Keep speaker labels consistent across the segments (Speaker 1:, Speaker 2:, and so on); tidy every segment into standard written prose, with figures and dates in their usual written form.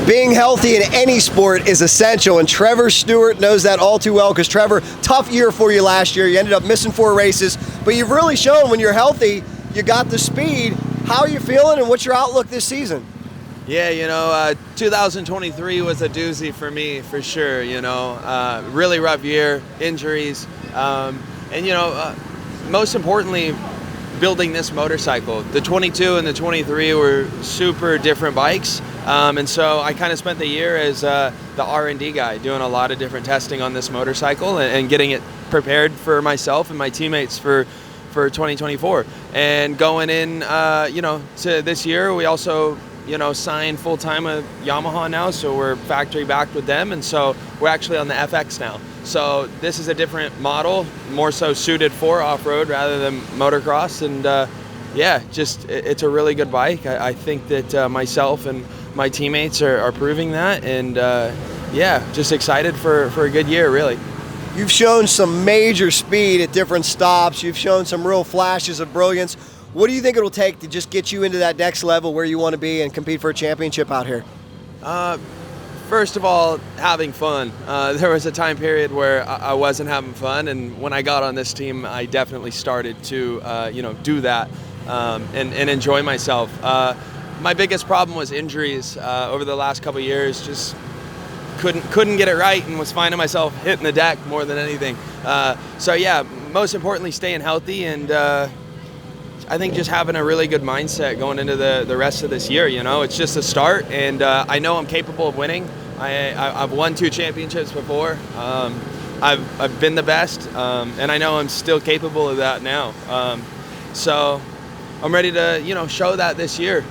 Speaker 1: Being healthy in any sport is essential, and Trevor Stewart knows that all too well because, Trevor, tough year for you last year. You ended up missing 4 races, but you've really shown when you're healthy, you got the speed. How are you feeling, and what's your outlook this season?
Speaker 2: Yeah, 2023 was a doozy for me, for sure, really rough year, injuries, most importantly, building this motorcycle. The 22 and the 23 were super different bikes, and so I kind of spent the year as the R&D guy, doing a lot of different testing on this motorcycle and getting it prepared for myself and my teammates for 2024. And going in, to this year, we also signed full-time with Yamaha now, so we're factory backed with them, and so we're actually on the FX now. So this is a different model, more so suited for off-road rather than motocross, and it's a really good bike. I think that myself and my teammates are proving that, and just excited for a good year, really.
Speaker 1: You've shown some major speed at different stops. You've shown some real flashes of brilliance. What do you think it'll take to just get you into that next level where you want to be and compete for a championship out here?
Speaker 2: First of all, having fun. There was a time period where I wasn't having fun, and when I got on this team, I definitely started to, do that and enjoy myself. My biggest problem was injuries over the last couple of years. Just couldn't get it right, and was finding myself hitting the deck more than anything. Most importantly, staying healthy, and I think just having a really good mindset going into the rest of this year. It's just a start, and I know I'm capable of winning. I've won 2 championships before. I've been the best, and I know I'm still capable of that now. So I'm ready to show that this year.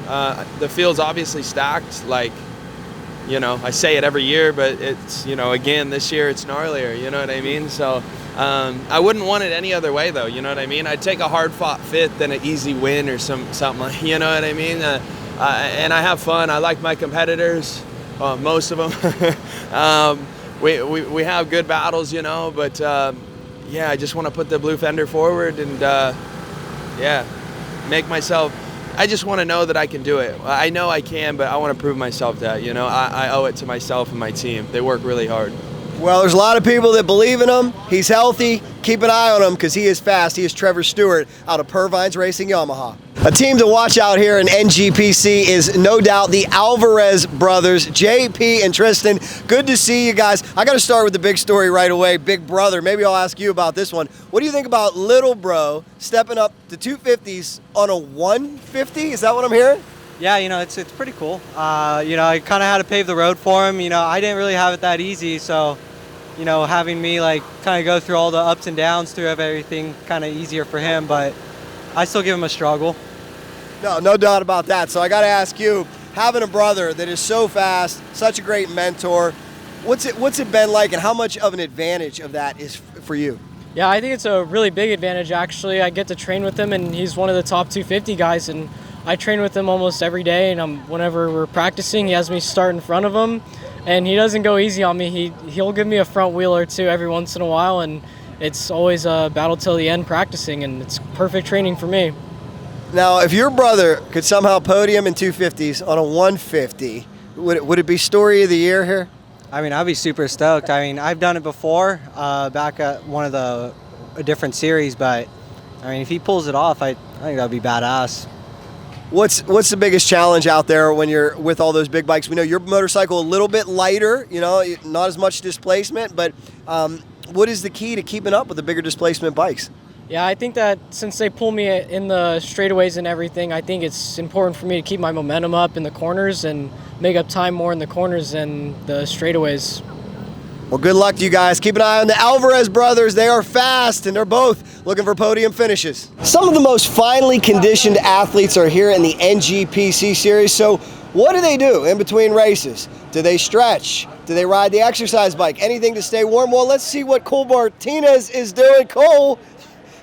Speaker 2: The field's obviously stacked. I say it every year, but it's again this year it's gnarlier. You know what I mean? So. I wouldn't want it any other way, though. You know what I mean? I'd take a hard-fought 5th than an easy win or something like. You know what I mean? And I have fun. I like my competitors, most of them. We have good battles, But I just want to put the blue fender forward and make myself. I just want to know that I can do it. I know I can, but I want to prove myself that. I owe it to myself and my team. They work really hard.
Speaker 1: Well, there's a lot of people that believe in him. He's healthy. Keep an eye on him because he is fast. He is Trevor Stewart out of Purvines Racing Yamaha. A team to watch out here in NGPC is no doubt the Alvarez brothers, JP and Tristan. Good to see you guys. I got to start with the big story right away. Big brother, maybe I'll ask you about this one. What do you think about little bro stepping up to 250s on a 150? Is that what I'm hearing?
Speaker 3: Yeah, it's pretty cool. I kind of had to pave the road for him. I didn't really have it that easy, so, having me kind of go through all the ups and downs to have everything kind of easier for him, but I still give him a struggle.
Speaker 1: No doubt about that. So I got to ask you, having a brother that is so fast, such a great mentor, what's it been like, and how much of an advantage of that is for you?
Speaker 4: Yeah, I think it's a really big advantage, actually. I get to train with him, and he's one of the top 250 guys, and I train with him almost every day, and whenever we're practicing, he has me start in front of him, and he doesn't go easy on me. He'll give me a front wheel or two every once in a while, and it's always a battle till the end practicing, and it's perfect training for me.
Speaker 1: Now, if your brother could somehow podium in 250s on a 150, would it be story of the year here?
Speaker 3: I'd be super stoked. I've done it before, back at one of a different series, but if he pulls it off, I think that'd be badass.
Speaker 1: What's the biggest challenge out there when you're with all those big bikes? We know your motorcycle a little bit lighter, not as much displacement, but what is the key to keeping up with the bigger displacement bikes?
Speaker 4: Yeah, I think that since they pull me in the straightaways and everything, I think it's important for me to keep my momentum up in the corners and make up time more in the corners than the straightaways.
Speaker 1: Well, good luck to you guys. Keep an eye on the Alvarez brothers. They are fast, and they're both looking for podium finishes. Some of the most finely conditioned athletes are here in the NGPC Series. So what do they do in between races? Do they stretch? Do they ride the exercise bike? Anything to stay warm? Well, let's see what Cole Martinez is doing. Cole,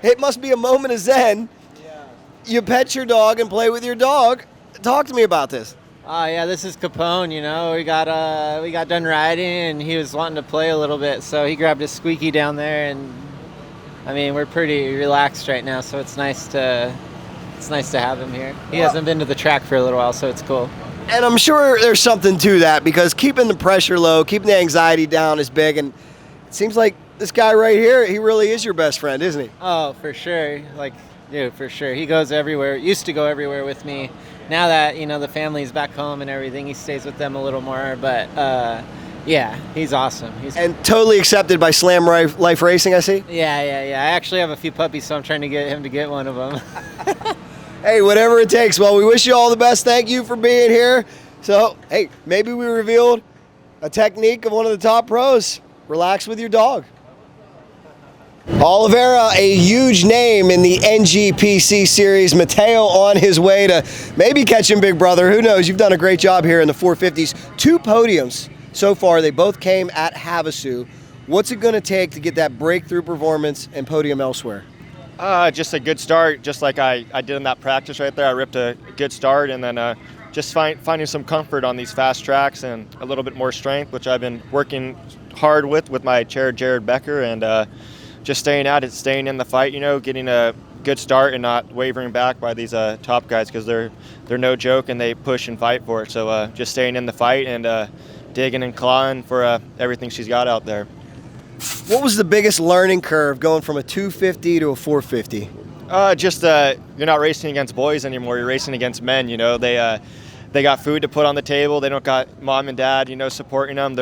Speaker 1: it must be a moment of zen.
Speaker 5: Yeah.
Speaker 1: You pet your dog and play with your dog. Talk to me about this.
Speaker 5: Yeah, this is Capone, we got done riding and he was wanting to play a little bit, so he grabbed a squeaky down there, and we're pretty relaxed right now, so it's nice to have him here. He hasn't been to the track for a little while, so it's cool.
Speaker 1: And I'm sure there's something to that because keeping the pressure low, keeping the anxiety down is big. And it seems like this guy right here, he really is your best friend, isn't he?
Speaker 5: Oh, for sure. Like, dude, for sure. He goes everywhere. Used to go everywhere with me. Now that, the family's back home and everything, he stays with them a little more. But, yeah, he's awesome.
Speaker 1: And totally accepted by Slam Life Racing, I see?
Speaker 5: Yeah. I actually have a few puppies, so I'm trying to get him to get one of them.
Speaker 1: Hey, whatever it takes. Well, we wish you all the best. Thank you for being here. So, hey, maybe we revealed a technique of one of the top pros. Relax with your dog. Oliveira, a huge name in the NGPC Series. Mateo on his way to maybe catching Big Brother. Who knows? You've done a great job here in the 450s. 2 podiums so far. They both came at Havasu. What's it going to take to get that breakthrough performance and podium elsewhere?
Speaker 6: Just a good start, just like I did in that practice right there. I ripped a good start, and then just finding some comfort on these fast tracks and a little bit more strength, which I've been working hard with my chair, Jared Becker, and just staying at it, staying in the fight, getting a good start and not wavering back by these top guys because they're no joke and they push and fight for it. So just staying in the fight and digging and clawing for everything she's got out there.
Speaker 1: What was the biggest learning curve going from a 250 to a 450?
Speaker 6: You're not racing against boys anymore. You're racing against men. They got food to put on the table. They don't got mom and dad, supporting them.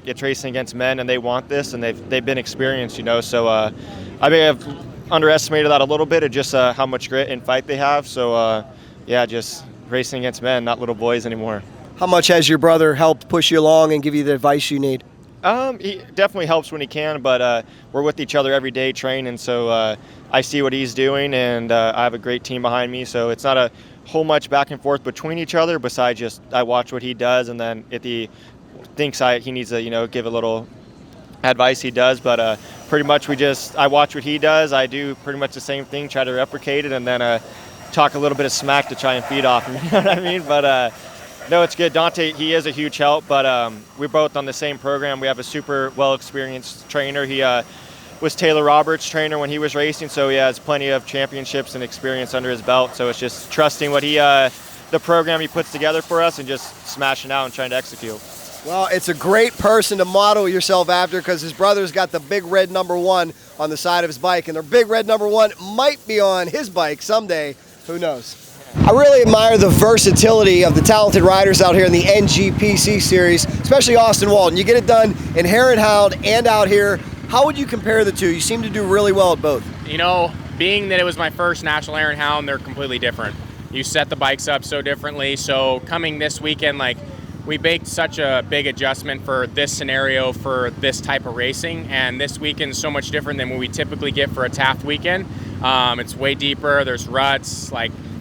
Speaker 6: It's racing against men, and they want this, and they've been experienced, So I may have underestimated that a little bit of just how much grit and fight they have. So just racing against men, not little boys anymore.
Speaker 1: How much has your brother helped push you along and give you the advice you need?
Speaker 6: He definitely helps when he can, but we're with each other every day training, so I see what he's doing, and I have a great team behind me, so it's not a whole much back and forth between each other, besides just I watch what he does, and then if he thinks he needs to, give a little advice, he does, but pretty much I watch what he does, I do pretty much the same thing, try to replicate it, and then talk a little bit of smack to try and feed off him, you know what I mean? But no, it's good. Dante, he is a huge help, but we're both on the same program. We have a super well-experienced trainer. He was Taylor Roberts' trainer when he was racing, so he has plenty of championships and experience under his belt. So it's just trusting what the program he puts together for us and just smashing out and trying to execute.
Speaker 1: Well, it's a great person to model yourself after because his brother's got the big red #1 on the side of his bike, and their big red #1 might be on his bike someday. Who knows? I really admire the versatility of the talented riders out here in the NGPC Series, especially Austin Walton. You get it done in Hare and Hound and out here. How would you compare the two? You seem to do really well at both.
Speaker 7: Being that it was my first National Hare and Hound, they're completely different. You set the bikes up so differently. So coming this weekend, we baked such a big adjustment for this scenario for this type of racing, and this weekend's so much different than what we typically get for a Taft weekend. It's way deeper. There's ruts.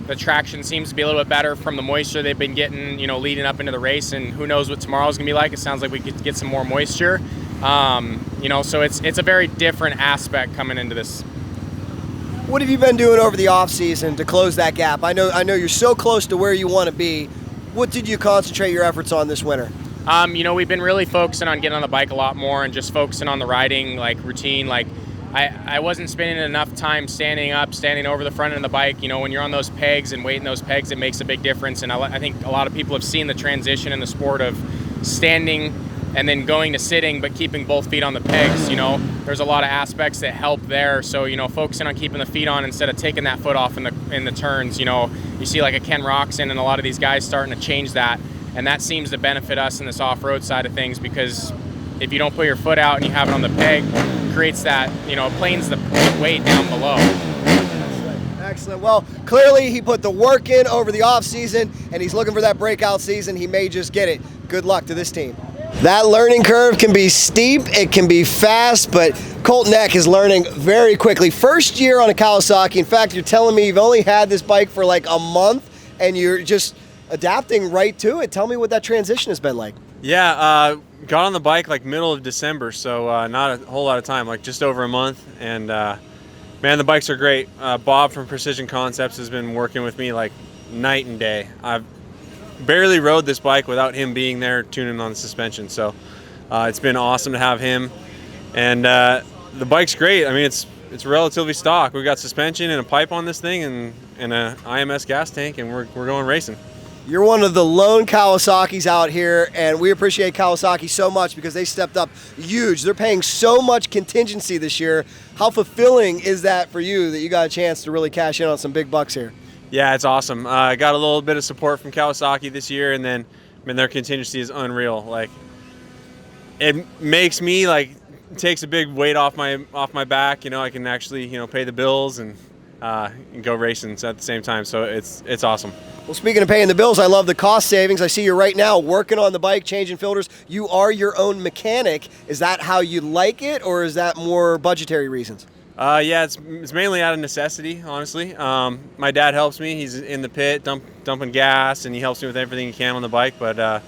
Speaker 7: The traction seems to be a little bit better from the moisture they've been getting, leading up into the race, and who knows what tomorrow's gonna be like. It sounds like we could get some more moisture. So it's a very different aspect coming into this.
Speaker 1: What have you been doing over the off season to close that gap? I know you're so close to where you want to be. What did you concentrate your efforts on this winter?
Speaker 7: We've been really focusing on getting on the bike a lot more and just focusing on the riding routine. I wasn't spending enough time standing over the front end of the bike. When you're on those pegs and weighting those pegs, it makes a big difference. And I think a lot of people have seen the transition in the sport of standing and then going to sitting, but keeping both feet on the pegs. There's a lot of aspects that help there. So, focusing on keeping the feet on instead of taking that foot off in the turns. You see a Ken Roxon and a lot of these guys starting to change that. And that seems to benefit us in this off-road side of things, because if you don't put your foot out and you have it on the peg, creates that, planes the weight down below.
Speaker 1: Excellent. Well, clearly he put the work in over the off season, and he's looking for that breakout season. He may just get it. Good luck to this team. That learning curve can be steep, it can be fast, but Colton Eck is learning very quickly. First year on a Kawasaki. In fact, you're telling me you've only had this bike for a month, and you're just adapting right to it. Tell me what that transition has been like.
Speaker 8: Yeah, got on the bike middle of December, so not a whole lot of time, just over a month. And man, the bikes are great. Bob from Precision Concepts has been working with me night and day. I've barely rode this bike without him being there tuning on the suspension, so it's been awesome to have him. And the bike's great. I mean, it's relatively stock. We got suspension and a pipe on this thing, and an IMS gas tank, and we're going racing.
Speaker 1: You're one of the lone Kawasaki's out here, and we appreciate Kawasaki so much because they stepped up huge. They're paying so much contingency this year. How fulfilling is that for you that you got a chance to really cash in on some big bucks here?
Speaker 8: Yeah, it's awesome. I got a little bit of support from Kawasaki this year, and then their contingency is unreal. Like, it makes me takes a big weight off my back. I can actually pay the bills and go racing at the same time. So it's awesome.
Speaker 1: Well, speaking of paying the bills, I love the cost savings. I see you right now working on the bike, changing filters. You are your own mechanic. Is that how you like it, or is that more budgetary reasons?
Speaker 8: Yeah, it's mainly out of necessity, honestly. My dad helps me. He's in the pit dumping gas, and he helps me with everything he can on the bike. But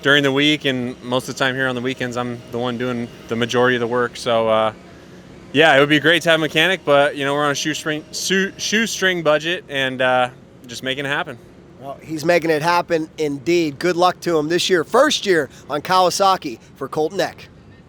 Speaker 8: during the week and most of the time here on the weekends, I'm the one doing the majority of the work. So yeah, it would be great to have a mechanic, but we're on a shoestring budget, and just making it happen.
Speaker 1: Well, he's making it happen indeed. Good luck to him this year. First year on Kawasaki for Colton Eck.